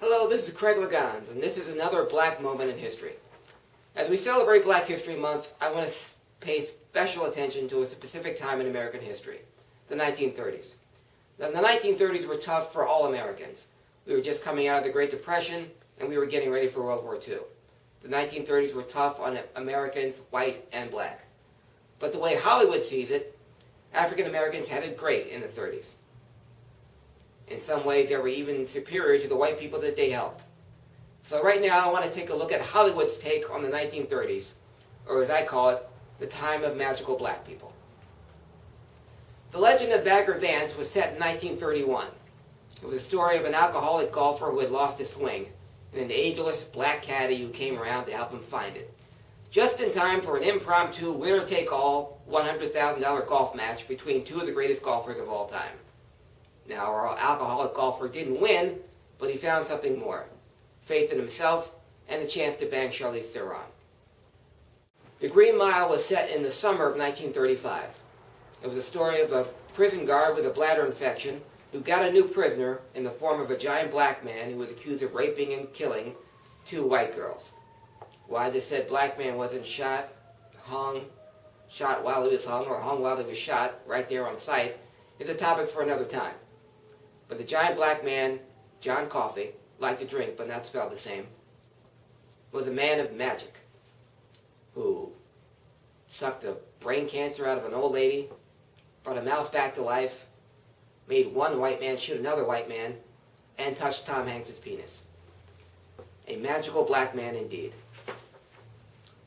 Hello, this is Craig Lagans, and this is another Black moment in history. As we celebrate Black History Month, I want to pay special attention to a specific time in American history, the 1930s. Now, the 1930s were tough for all Americans. We were just coming out of the Great Depression, and we were getting ready for World War II. The 1930s were tough on Americans, white and black. But the way Hollywood sees it, African Americans had it great in the 30s. In some ways, they were even superior to the white people that they helped. So right now, I want to take a look at Hollywood's take on the 1930s, or as I call it, the time of magical black people. The Legend of Bagger Vance was set in 1931. It was a story of an alcoholic golfer who had lost his swing, and an ageless black caddy who came around to help him find it. Just in time for an impromptu winner-take-all $100,000 golf match between two of the greatest golfers of all time. Now, our alcoholic golfer didn't win, but he found something more: faith in himself and the chance to bang Charlize Theron. The Green Mile was set in the summer of 1935. It was a story of a prison guard with a bladder infection who got a new prisoner in the form of a giant black man who was accused of raping and killing two white girls. Why the said black man wasn't shot while he was hung, or hung while he was shot right there on site, is a topic for another time. But the giant black man, John Coffey, liked to drink but not spelled the same, was a man of magic who sucked the brain cancer out of an old lady, brought a mouse back to life, made one white man shoot another white man, and touched Tom Hanks' penis. A magical black man indeed.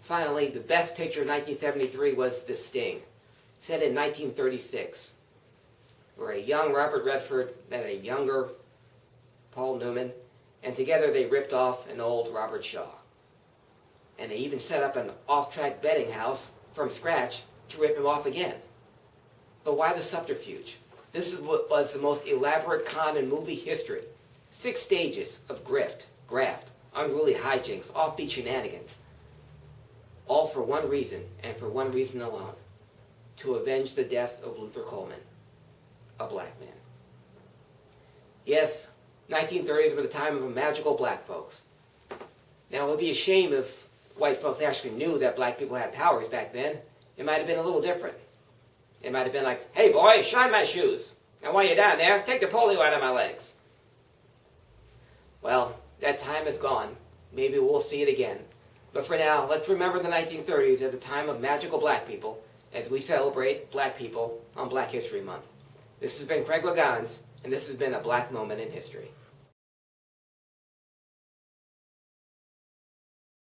Finally, the best picture of 1973 was The Sting, set in 1936, where a young Robert Redford met a younger Paul Newman, and together they ripped off an old Robert Shaw. And they even set up an off-track betting house from scratch to rip him off again. But why the subterfuge? This was the most elaborate con in movie history. 6 stages of grift, graft, unruly hijinks, offbeat shenanigans. All for one reason, and for one reason alone: to avenge the death of Luther Coleman, a black man. Yes, 1930s were the time of magical black folks. Now, it would be a shame if white folks actually knew that black people had powers back then. It might have been a little different. It might have been like, "Hey boy, shine my shoes. And while you're down there, take the polio out of my legs." Well, that time is gone. Maybe we'll see it again. But for now, let's remember the 1930s as the time of magical black people as we celebrate black people on Black History Month. This has been Craig Lagans, and this has been a Black Moment in History.